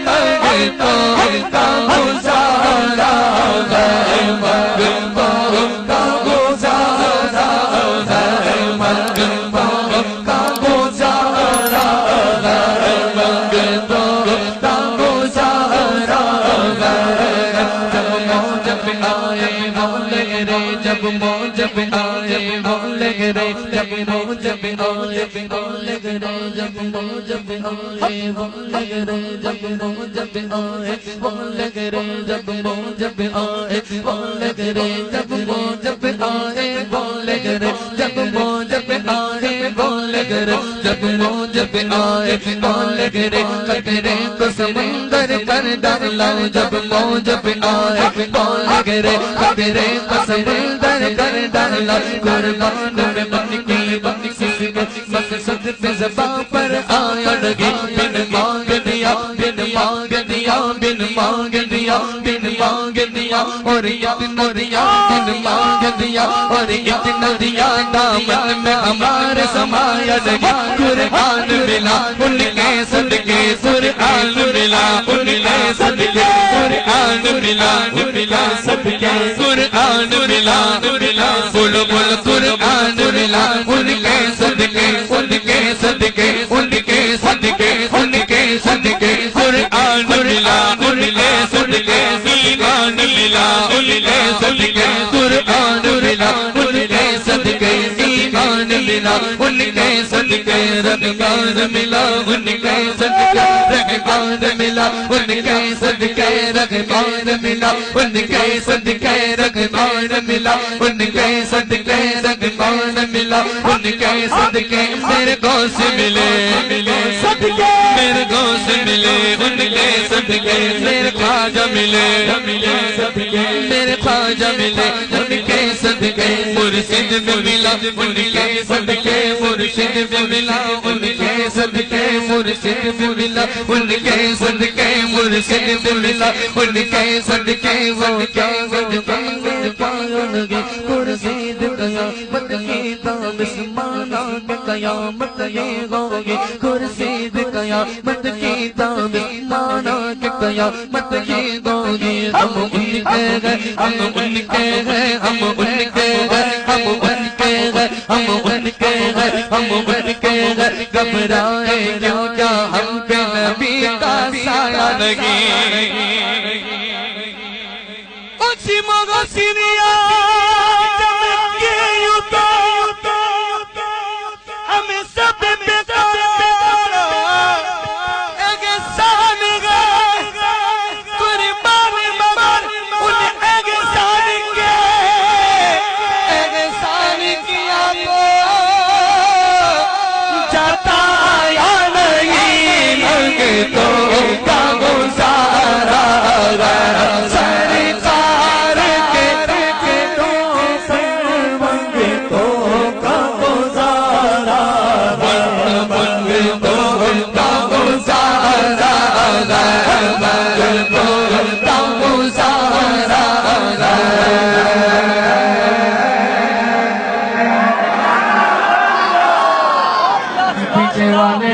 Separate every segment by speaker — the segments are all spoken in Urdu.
Speaker 1: منگتوں کا گزارا ہے منگتوں کا گزارا ہے منگتوں کا گزارا ہے منگتوں کا گزارا ہے جب موجب آئے بولے رے جب موجب آئے بولے رے جب موجب آئے بولے رے جب موجب آئے بولے رے جب موجب آئے بولے رے جب موجب آئے بولے رے جب موجب آئے بولے رے جب موجب آئے بولے رے جب موجب آئے بولے رے قطرے کو سمندر کر ڈالا جب موجب آئے بولے رے قطرے کو سمندر کر ڈالا قربان میں بن کے مقصد پہ زباں پر آیا لگی بن مانگ دیا بن مانگ دیا بن مانگ دیا بن مانگ دیا اور اتنا دیا بن مانگ دیا اور اتنا دیا دامن میں ہمارے سمایا لگی قرآن ملا ان کے صدقے قرآن ملا ان کے صدقے قرآن ملا ان کے صدقے قرآن ملا بولو بولو قرآن ملا ان کے صدقے ان کے صدقے ان کے صدقے ان کے صدقے قرآن ملا ان کے صدقے ایمان ملا ان کے صدقے قرآن ملا ان کے صدقے ایمان ملا ان کے صدقے رغبان ملا ان کے صدقے رغبان ملا ان کے صدقے رغبان ملا ان کے صدقے رغبان ملا ان کے صدقے رغبان ملا ان کے صدقے میرے غوث ملے صدقے میرے غوث ملے ان کے صدقے میرے خواجہ ملے صدقے میرے خواجہ ملے ان کے صدقے مرشد میں ملا ان کے صدقے مرشد میں ملا ان کے صدقے مرشد میں ملا ان کے صدقے مرشد میں ملا ان کے صدقے وہ کیا کرسی قیامت کی تابسمانہ کے قیامت یہ ہوگی کرسی قیامت کی تابسمانہ کے قیامت یہ ہوگی ہم ان کے گئے ہم ان کے گئے ہم ان کے گئے ہم ان کے گئے ہم ان کے گئے ہم ان کے گئے گھبرائے کیوں کیا ہم پہ نبی کا سایہ لگی اسی مغا سینیا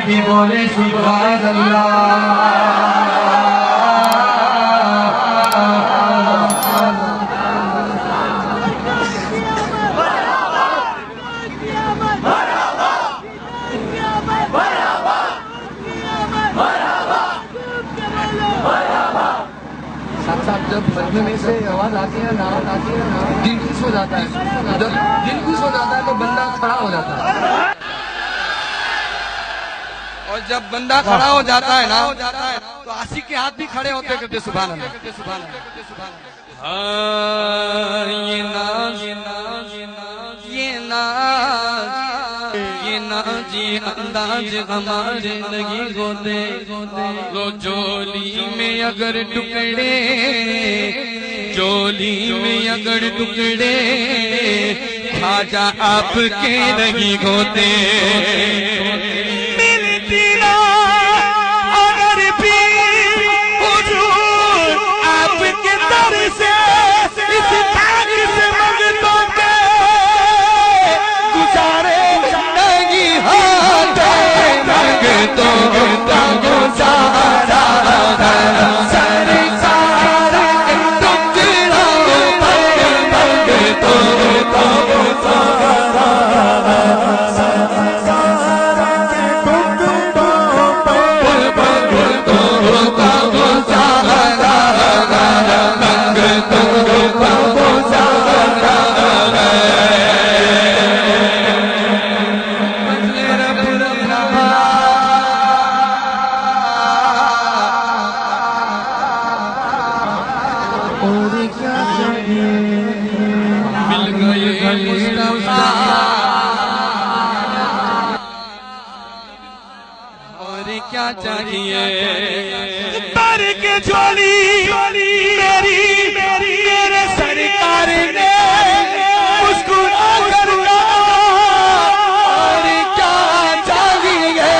Speaker 1: بھی بولے سبحان اللہ جب مجمع میں سے آواز آتی ہے نا دل خوش ہو جاتا ہے جب دل خوش ہو جاتا ہے تو بندہ کھڑا ہو جاتا ہے اور جب بندہ کھڑا ہو جاتا ہے نا تو عاشق کے ہاتھ بھی کھڑے ہوتے کرتے سبحان اللہ یہ ناز جی انداز ہمارے لگی ہوتے وہ چولی میں اگر ٹکڑے چولی میں اگر ٹکڑے خواجہ آپ کے لگی ہوتے تو مصطفیٰ اور کیا چاہیے
Speaker 2: پر کے جھولی میری میرے سرکار نے مسکرا کر کہا
Speaker 1: اور کیا چاہیے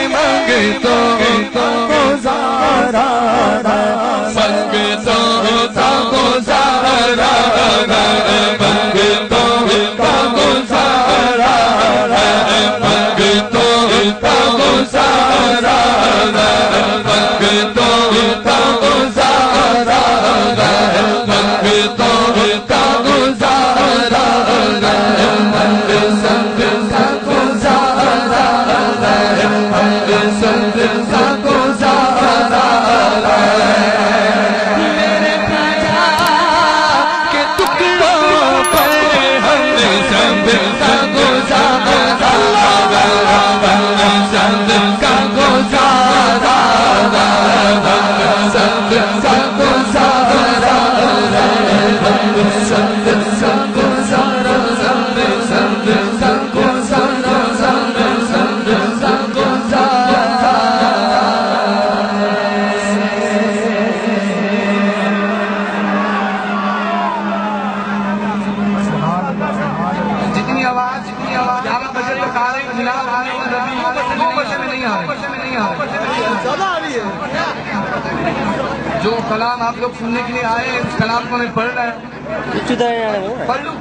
Speaker 1: منگتوں کو گزارا منگتوں کا گزارا منگتوں کا گزارا منگتوں کا گزارا منگتوں کا گزارا منگتوں کا گزارا منگ سنگ کا گزارا منگ سنگ کا گزارا میرے پیجا کے ٹکڑوں پر ہم سنگ کا گزارا سنگ کا گزارا سنگ کا گزارا سنگ کا گزارا سنگ کا گزارا سنگ کا گزارا
Speaker 2: جتنی آواز آپ بچے لوگ آ رہے ہیں جناب آ رہے ہیں وہ بچے میں نہیں آ رہے جو کلام آپ لوگ سننے کے لیے آئے اس کلام کو میں پڑھ رہا ہوں پڑھ لوں